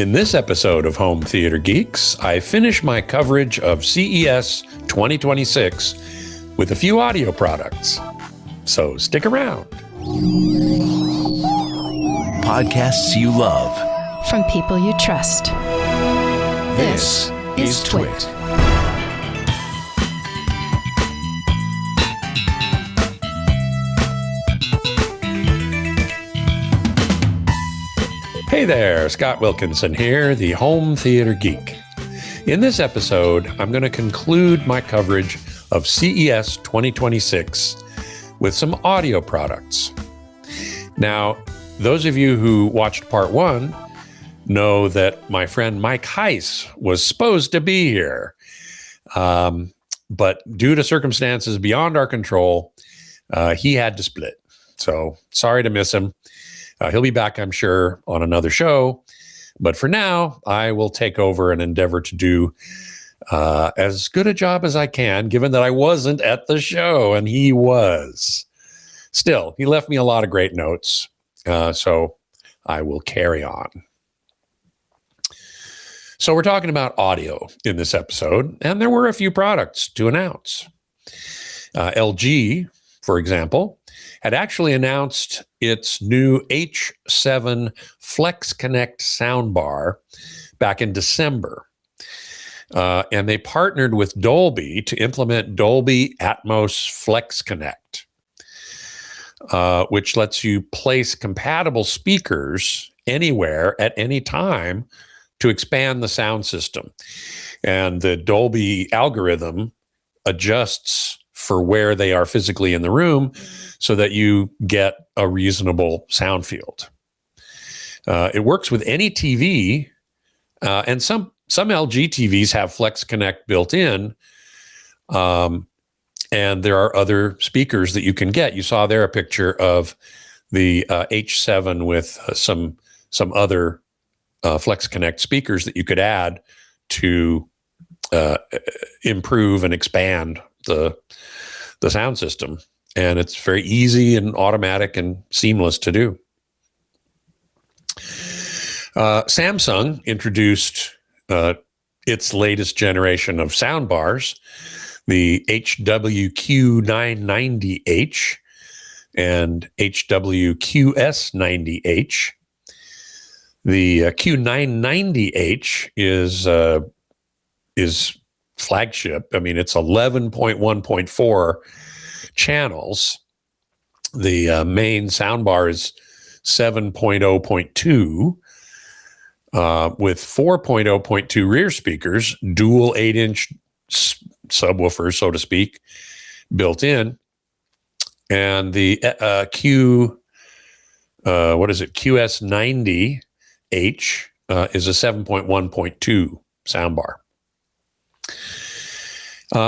In this episode of Home Theater Geeks, I finish my coverage of CES 2026 with a few audio products. So stick around. Podcasts you love. From people you trust. This is TWiT. Hey there, Scott Wilkinson here, the Home Theater Geek. In this episode, I'm going to conclude my coverage of CES 2026 with some audio products. Now, those of you who watched part one know that my friend Mike Heiss was supposed to be here. But due to circumstances beyond our control, he had to split. So sorry to miss him. He'll be back, I'm sure, on another show. But for now, I will take over and endeavor to do as good a job as I can, given that I wasn't at the show and he was. Still, he left me a lot of great notes, so I will carry on. So we're talking about audio in this episode, and there were a few products to announce. LG, for example, had actually announced its new H7 Flex Connect soundbar back in December. And they partnered with Dolby to implement Dolby Atmos Flex Connect, which lets you place compatible speakers anywhere at any time to expand the sound system. And the Dolby algorithm adjusts for where they are physically in the room so that you get a reasonable sound field. It works with any TV, and some LG TVs have Flex Connect built in, and there are other speakers that you can get. You saw there a picture of the H7 with some other Flex Connect speakers that you could add to improve and expand the sound system. And it's very easy and automatic and seamless to do. Samsung introduced its latest generation of soundbars, the HWQ990H and HWQS90H. The Q990H is flagship. I mean, it's 11.1.4 channels. The main soundbar is 7.0.2 with 4.0.2 rear speakers, dual 8-inch subwoofers, so to speak, built in. And the QS90H is a 7.1.2 soundbar.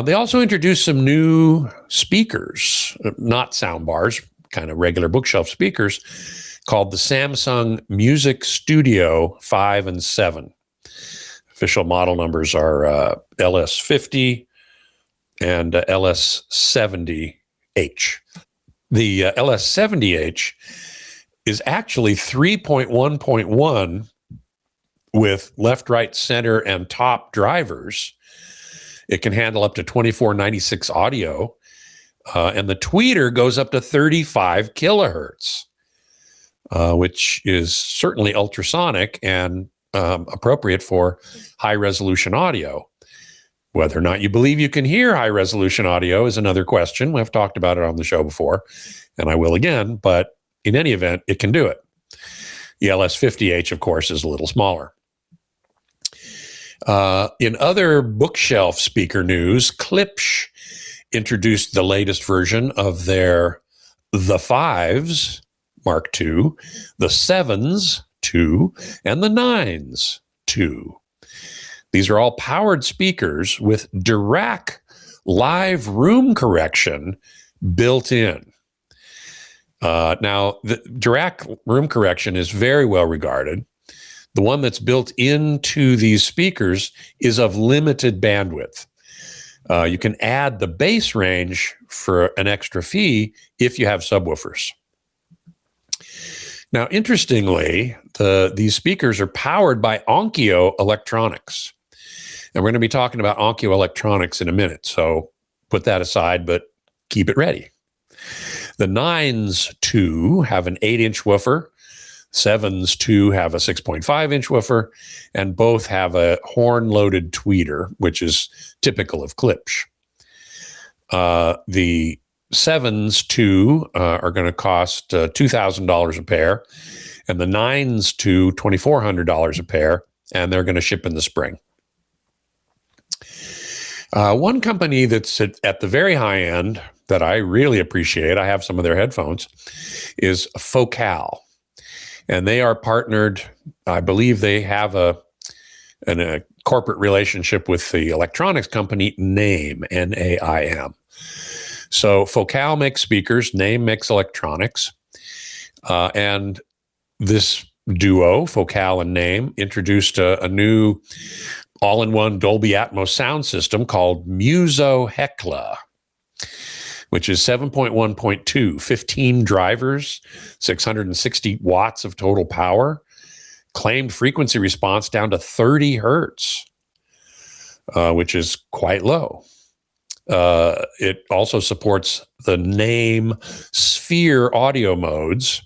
They also introduced some new speakers, not soundbars, kind of regular bookshelf speakers, called the Samsung Music Studio 5 and 7. Official model numbers are LS50 and LS70H. The LS70H is actually 3.1.1 with left, right, center, and top drivers. It can handle up to 2496 audio, and the tweeter goes up to 35 kilohertz, which is certainly ultrasonic and appropriate for high-resolution audio. Whether or not you believe you can hear high-resolution audio is another question. We've talked about it on the show before, and I will again, but in any event, it can do it. The LS50H, of course, is a little smaller. In other bookshelf speaker news, Klipsch introduced the latest version of their The 5s Mark II, the 7s II, and the 9s II. These are all powered speakers with Dirac live room correction built in. Now, the Dirac room correction is very well regarded. The one that's built into these speakers is of limited bandwidth. You can add the bass range for an extra fee if you have subwoofers. Now, interestingly, these speakers are powered by Onkyo electronics. And we're going to be talking about Onkyo electronics in a minute. So put that aside, but keep it ready. The 9s 2 have an 8-inch woofer. 7s 2 have a 6.5-inch woofer. And both have a horn-loaded tweeter, which is typical of Klipsch. The 7s 2 are going to cost $2,000 a pair. And the 9s 2, $2,400 a pair. And they're going to ship in the spring. One company that's at the very high end that I really appreciate, I have some of their headphones, is Focal. And they are partnered, I believe they have a corporate relationship with the electronics company NAIM, N-A-I-M. So Focal makes speakers, NAIM makes electronics. And this duo, Focal and NAIM, introduced a new all-in-one Dolby Atmos sound system called Muso Hekla, which is 7.1.2, 15 drivers, 660 watts of total power, claimed frequency response down to 30 hertz, which is quite low. It also supports the NAIM Sphere audio modes,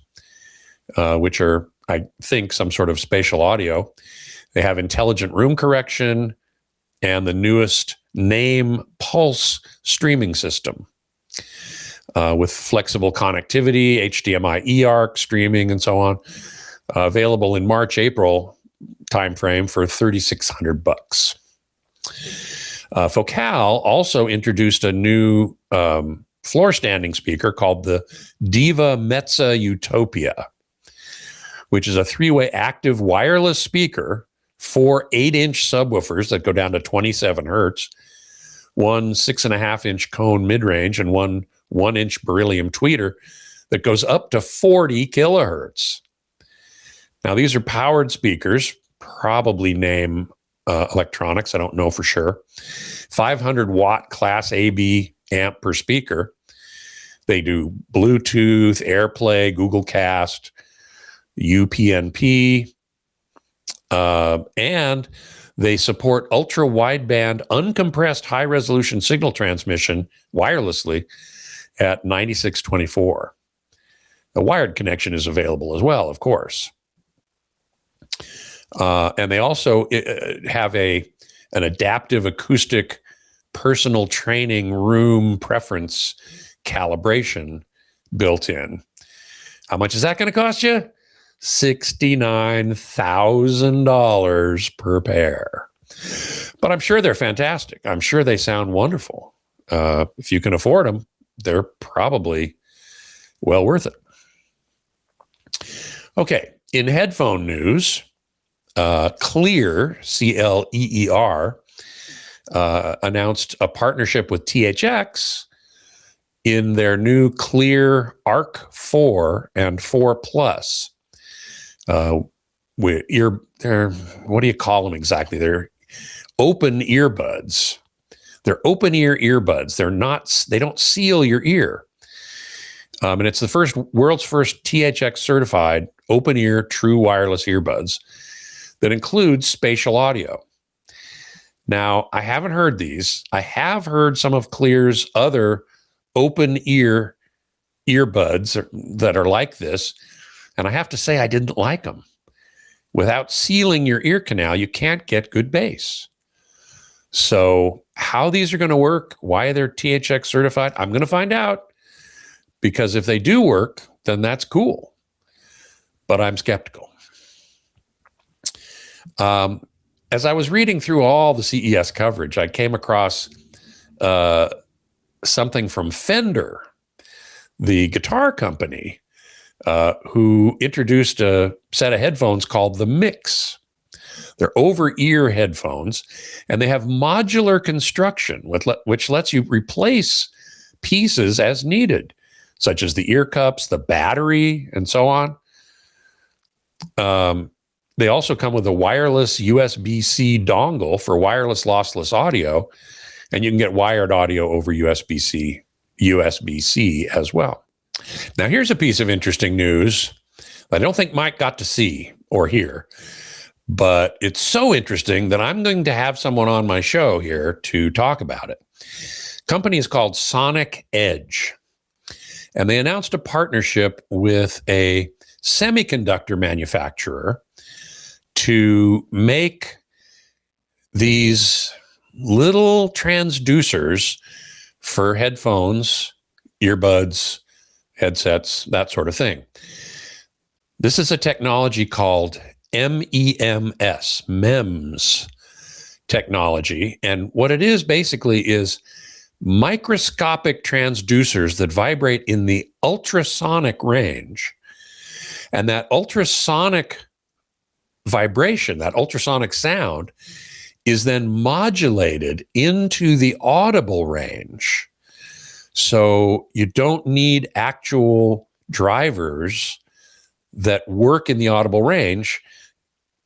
which are, I think, some sort of spatial audio. They have intelligent room correction and the newest NAIM Pulse streaming system with flexible connectivity, HDMI eARC streaming, and so on. Available in March, April timeframe for $3,600. Focal also introduced a new floor standing speaker called the Diva Mezza Utopia, which is a 3-way active wireless speaker, 4 8-inch subwoofers that go down to 27 hertz, one 6.5-inch cone mid-range, and one 1-inch beryllium tweeter that goes up to 40 kilohertz. Now, these are powered speakers, probably NAIM electronics. I don't know for sure. 500 watt class AB amp per speaker. They do Bluetooth, AirPlay, Google Cast, UPnP, and they support ultra wideband uncompressed high resolution signal transmission wirelessly at 9624. The wired connection is available as well, of course. And they also have an adaptive acoustic personal training room preference calibration built in. How much is that going to cost you? $69,000 per pair. But I'm sure they're fantastic. I'm sure they sound wonderful. If you can afford them, they're probably well worth it. Okay, in headphone news, Cleer, C-L-E-E-R, announced a partnership with THX in their new Cleer Arc 4 and 4 Plus. What do you call them exactly? They're open earbuds. They're open ear earbuds. They don't seal your ear. And it's the world's first THX certified open ear true wireless earbuds that includes spatial audio. Now, I haven't heard these. I have heard some of Cleer's other open ear earbuds that are like this, and I have to say I didn't like them. Without sealing your ear canal, you can't get good bass. So how these are going to work, why they're THX certified, I'm going to find out, because if they do work, then that's cool. But I'm skeptical. As I was reading through all the CES coverage, I came across something from Fender, the guitar company, who introduced a set of headphones called the Mix. They're over-ear headphones, and they have modular construction, which lets you replace pieces as needed, such as the ear cups, the battery, and so on. They also come with a wireless USB-C dongle for wireless lossless audio, and you can get wired audio over USB-C as well. Now, here's a piece of interesting news I don't think Mike got to see or hear, but it's so interesting that I'm going to have someone on my show here to talk about it. Company is called Sonic Edge, and they announced a partnership with a semiconductor manufacturer to make these little transducers for headphones, earbuds, headsets, that sort of thing. This is a technology called MEMS technology. And what it is basically is microscopic transducers that vibrate in the ultrasonic range. And that ultrasonic vibration, that ultrasonic sound, is then modulated into the audible range. So you don't need actual drivers that work in the audible range.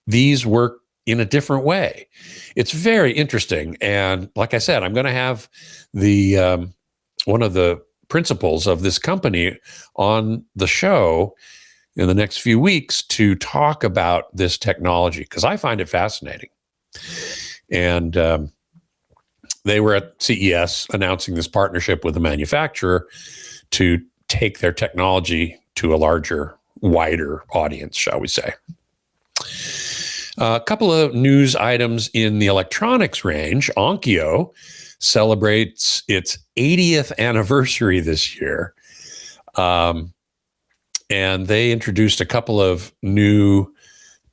These work in a different way. It's very interesting. And like I said, I'm going to have the one of the principals of this company on the show in the next few weeks to talk about this technology, because I find it fascinating. And they were at CES announcing this partnership with a manufacturer to take their technology to a larger, wider audience, shall we say. A couple of news items in the electronics range. Onkyo celebrates its 80th anniversary this year. And they introduced a couple of new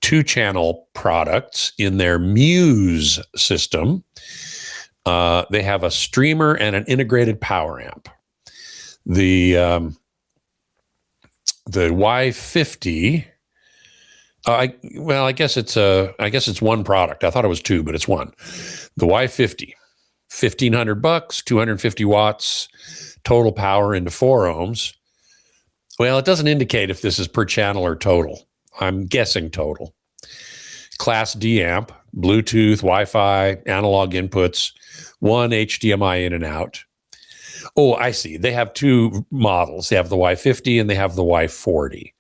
2-channel products in their Muse system. They have a streamer and an integrated power amp. The Y50. I guess it's one product. I thought it was two, but it's one. The Y50, $1,500, 250 watts, total power into 4 ohms. Well, it doesn't indicate if this is per channel or total. I'm guessing total. Class D amp, Bluetooth, Wi-Fi, analog inputs, 1 HDMI in and out. Oh, I see. They have 2 models. They have the Y50 and they have the Y40,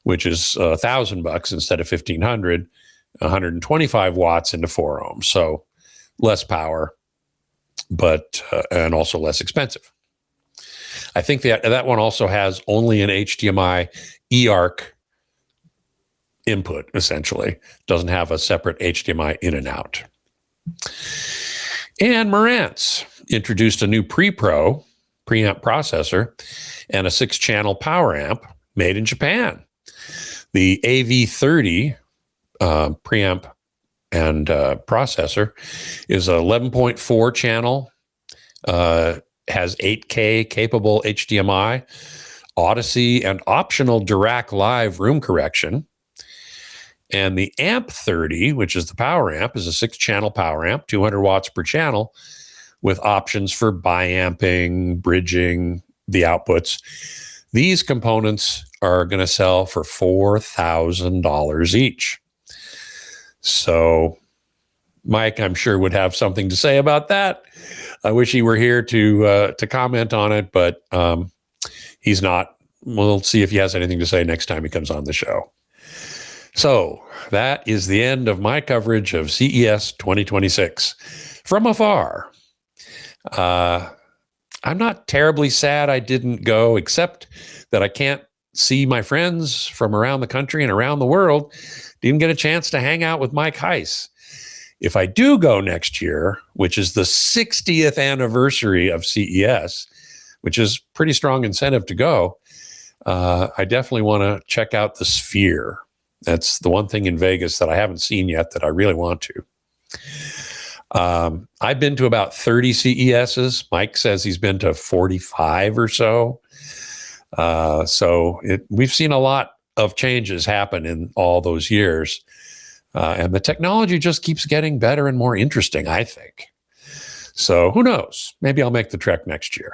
which is $1,000 instead of $1,500, 125 watts into 4 ohms. So less power, but and also less expensive. I think that one also has only an HDMI eARC input, essentially. Doesn't have a separate HDMI in and out. And Marantz introduced a new preamp processor and a 6-channel power amp made in Japan. The AV30 preamp and processor is 11.4 channel, has 8K capable HDMI, Odyssey, and optional Dirac Live room correction. And the Amp 30, which is the power amp, is a 6-channel power amp, 200 watts per channel, with options for bi-amping, bridging the outputs. These components are going to sell for $4,000 each. So Mike, I'm sure, would have something to say about that. I wish he were here to comment on it, but he's not. We'll see if he has anything to say next time he comes on the show. So that is the end of my coverage of CES 2026 from afar. I'm not terribly sad I didn't go, except that I can't see my friends from around the country and around the world. Didn't get a chance to hang out with Mike Heiss. If I do go next year, which is the 60th anniversary of CES, which is pretty strong incentive to go, I definitely want to check out the Sphere. That's the one thing in Vegas that I haven't seen yet that I really want to. I've been to about 30 CESs. Mike says he's been to 45 or so. We've seen a lot of changes happen in all those years. And the technology just keeps getting better and more interesting, I think. So who knows? Maybe I'll make the trek next year.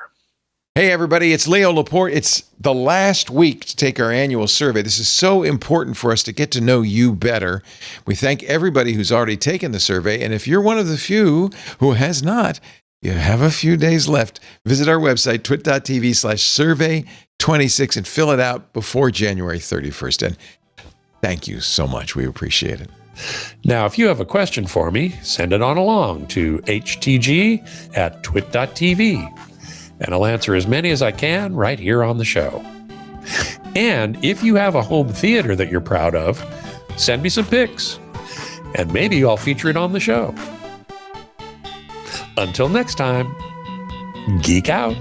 Hey, everybody, it's Leo Laporte. It's the last week to take our annual survey. This is so important for us to get to know you better. We thank everybody who's already taken the survey. And if you're one of the few who has not, you have a few days left. Visit our website, twit.tv/survey. 26 and fill it out before January 31st. And thank you so much. We appreciate it. Now, if you have a question for me, send it on along to htg@twit.tv, and I'll answer as many as I can right here on the show. And if you have a home theater that you're proud of, send me some pics, and maybe I'll feature it on the show. Until next time, geek out.